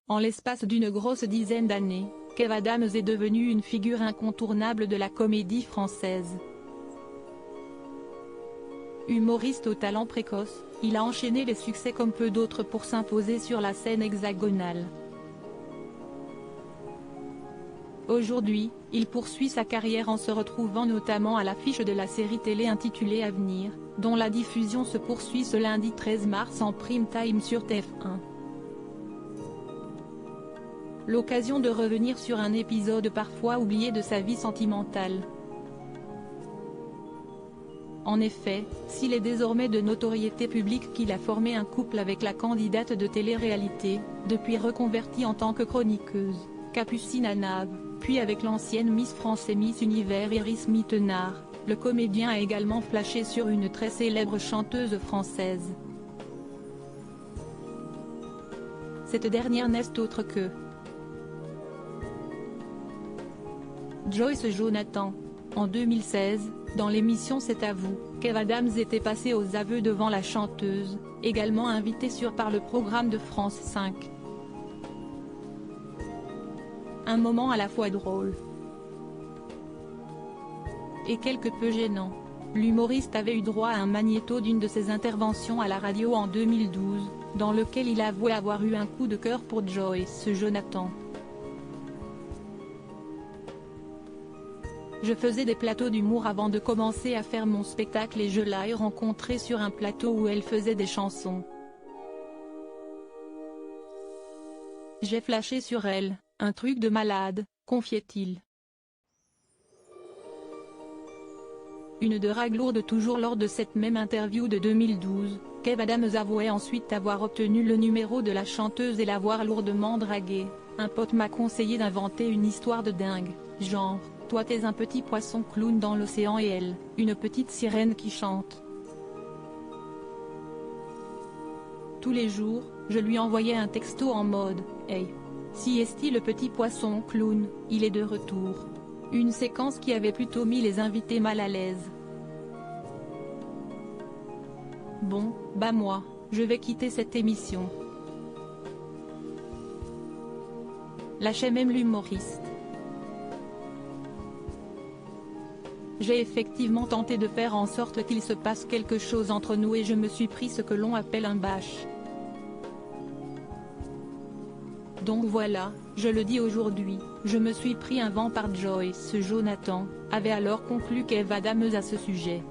En l'espace d'une grosse dizaine d'années, Kev Adams est devenu une figure incontournable de la comédie française. Humoriste au talent précoce, il a enchaîné les succès comme peu d'autres pour s'imposer sur la scène hexagonale. Aujourd'hui, il poursuit sa carrière en se retrouvant notamment à l'affiche de la série télé intitulée Avenir, dont la diffusion se poursuit ce lundi 13 mars en prime time sur TF1. L'occasion de revenir sur un épisode parfois oublié de sa vie sentimentale. En effet, s'il est désormais de notoriété publique qu'il a formé un couple avec la candidate de télé-réalité, depuis reconvertie en tant que chroniqueuse, Capucine Anave, puis avec l'ancienne Miss France et Miss Univers Iris Mittenard, le comédien a également flashé sur une très célèbre chanteuse française. Cette dernière n'est autre que Joyce Jonathan. En 2016, dans l'émission C'est à vous, Kev Adams était passé aux aveux devant la chanteuse, également invitée par le programme de France 5. Un moment à la fois drôle et quelque peu gênant. L'humoriste avait eu droit à un magnéto d'une de ses interventions à la radio en 2012, dans lequel il avouait avoir eu un coup de cœur pour Joyce Jonathan. Je faisais des plateaux d'humour avant de commencer à faire mon spectacle et je l'ai rencontrée sur un plateau où elle faisait des chansons. J'ai flashé sur elle, un truc de malade, confiait-il. Une de drague lourde toujours lors de cette même interview de 2012, Kev Adams avouait ensuite avoir obtenu le numéro de la chanteuse et l'avoir lourdement draguée. Un pote m'a conseillé d'inventer une histoire de dingue, genre, toi t'es un petit poisson clown dans l'océan et elle, une petite sirène qui chante. Tous les jours, je lui envoyais un texto en mode « Hey, si est-il le petit poisson clown, il est de retour ». Une séquence qui avait plutôt mis les invités mal à l'aise. Bon, bah moi, je vais quitter cette émission. Lâchait même l'humoriste. J'ai effectivement tenté de faire en sorte qu'il se passe quelque chose entre nous et je me suis pris ce que l'on appelle un bâche. Donc voilà, je le dis aujourd'hui, je me suis pris un vent par Joyce Jonathan, avait alors conclu Kev Adams à ce sujet.